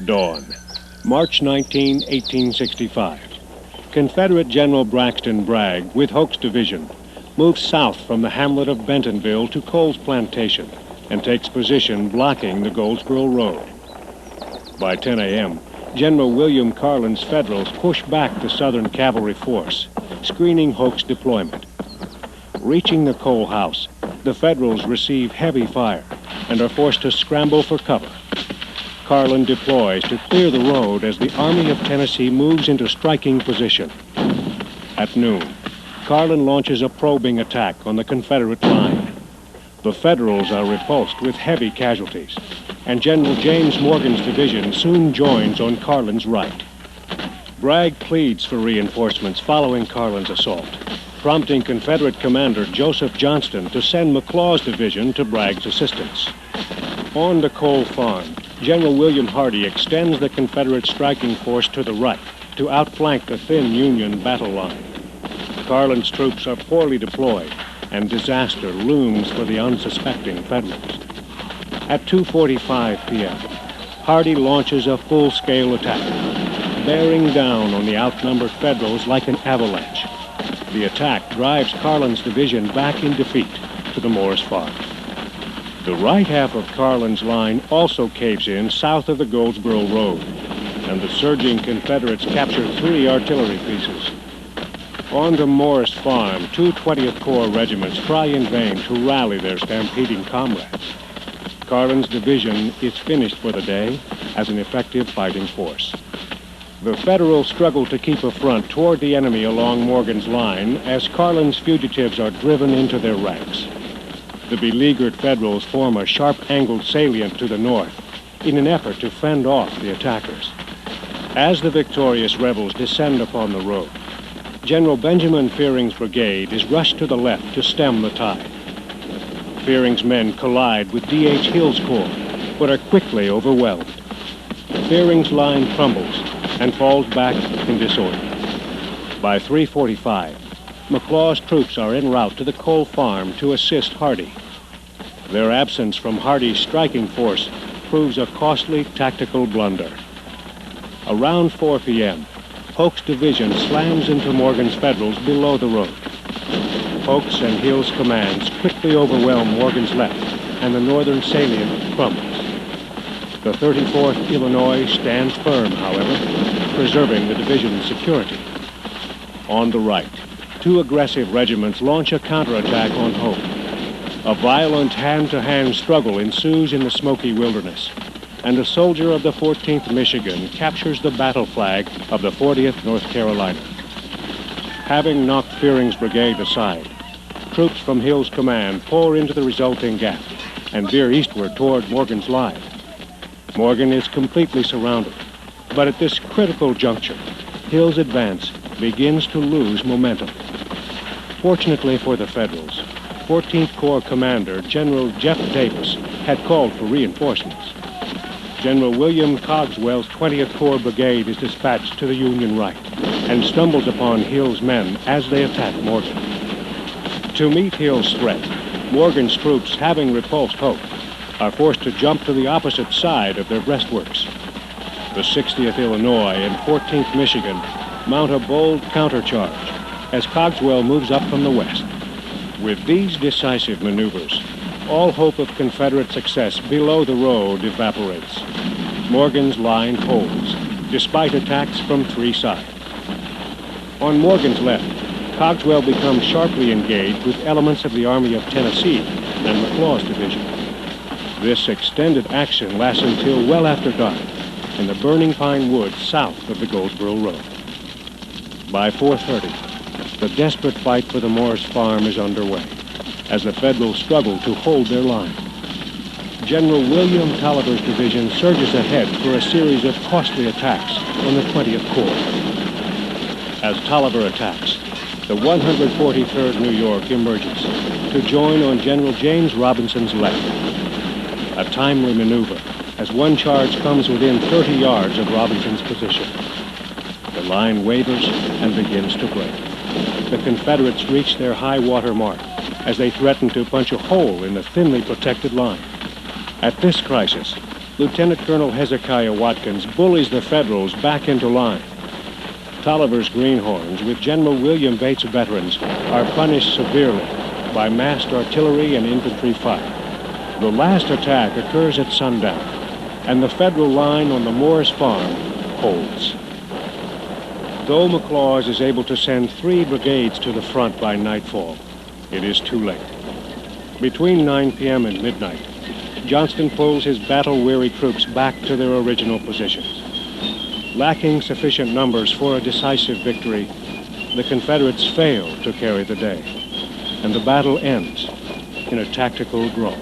Dawn, March 19, 1865. Confederate General Braxton Bragg, with Hoke's division, moves south from the hamlet of Bentonville to Cole's plantation and takes position blocking the Goldsboro Road. By 10 a.m., General William Carlin's Federals push back the Southern cavalry force, screening Hoke's deployment. Reaching the Cole house, the Federals receive heavy fire and are forced to scramble for cover. Carlin deploys to clear the road as the Army of Tennessee moves into striking position. At noon, Carlin launches a probing attack on the Confederate line. The Federals are repulsed with heavy casualties, and General James Morgan's division soon joins on Carlin's right. Bragg pleads for reinforcements following Carlin's assault, prompting Confederate Commander Joseph Johnston to send McLaws' division to Bragg's assistance. On the Cole farm, General William Hardee extends the Confederate striking force to the right to outflank the thin Union battle line. Carlin's troops are poorly deployed, and disaster looms for the unsuspecting Federals. At 2:45 p.m., Hardee launches a full-scale attack, bearing down on the outnumbered Federals like an avalanche. The attack drives Carlin's division back in defeat to the Morris Farm. The right half of Carlin's line also caves in south of the Goldsboro Road, and the surging Confederates capture 3 artillery pieces. On the Morris Farm, 2 20th Corps regiments try in vain to rally their stampeding comrades. Carlin's division is finished for the day as an effective fighting force. The Federals struggle to keep a front toward the enemy along Morgan's line as Carlin's fugitives are driven into their ranks. The beleaguered Federals form a sharp-angled salient to the north in an effort to fend off the attackers. As the victorious rebels descend upon the road, General Benjamin Fearing's brigade is rushed to the left to stem the tide. Fearing's men collide with D.H. Hill's corps, but are quickly overwhelmed. Fearing's line crumbles and falls back in disorder. By 3:45, McLaws' troops are en route to the Cole farm to assist Hardee. Their absence from Hardee's striking force proves a costly tactical blunder. Around 4 p.m., Hoke's division slams into Morgan's Federals below the road. Hoke's and Hill's commands quickly overwhelm Morgan's left, and the northern salient crumbles. The 34th Illinois stands firm, however, preserving the division's security. On the right, 2 aggressive regiments launch a counterattack on Hoke. A violent hand-to-hand struggle ensues in the Smoky Wilderness, and a soldier of the 14th Michigan captures the battle flag of the 40th North Carolina. Having knocked Fearing's brigade aside, troops from Hill's command pour into the resulting gap and veer eastward toward Morgan's line. Morgan is completely surrounded, but at this critical juncture, Hill's advance begins to lose momentum. Fortunately for the Federals, 14th Corps Commander General Jeff Davis had called for reinforcements. General William Cogswell's 20th Corps Brigade is dispatched to the Union right and stumbles upon Hill's men as they attack Morgan. To meet Hill's threat, Morgan's troops, having repulsed Hoke, are forced to jump to the opposite side of their breastworks. The 60th Illinois and 14th Michigan mount a bold countercharge as Cogswell moves up from the west. With these decisive maneuvers, all hope of Confederate success below the road evaporates. Morgan's line holds, despite attacks from 3 sides. On Morgan's left, Cogswell becomes sharply engaged with elements of the Army of Tennessee and McLaws' division. This extended action lasts until well after dark in the burning pine woods south of the Goldsboro Road. By 4:30, the desperate fight for the Morris Farm is underway as the Federals struggle to hold their line. General William Taliaferro's division surges ahead for a series of costly attacks on the 20th Corps. As Taliaferro attacks, the 143rd New York emerges to join on General James Robinson's left. A timely maneuver as one charge comes within 30 yards of Robinson's position. The line wavers and begins to break. The Confederates reach their high water mark as they threaten to punch a hole in the thinly protected line. At this crisis, Lieutenant Colonel Hezekiah Watkins bullies the Federals back into line. Tolliver's Greenhorns, with General William Bates veterans, are punished severely by massed artillery and infantry fire. The last attack occurs at sundown, and the Federal line on the Morris Farm holds. Though McLaws is able to send 3 brigades to the front by nightfall, it is too late. Between 9 p.m. and midnight, Johnston pulls his battle-weary troops back to their original positions. Lacking sufficient numbers for a decisive victory, the Confederates fail to carry the day, and the battle ends in a tactical draw.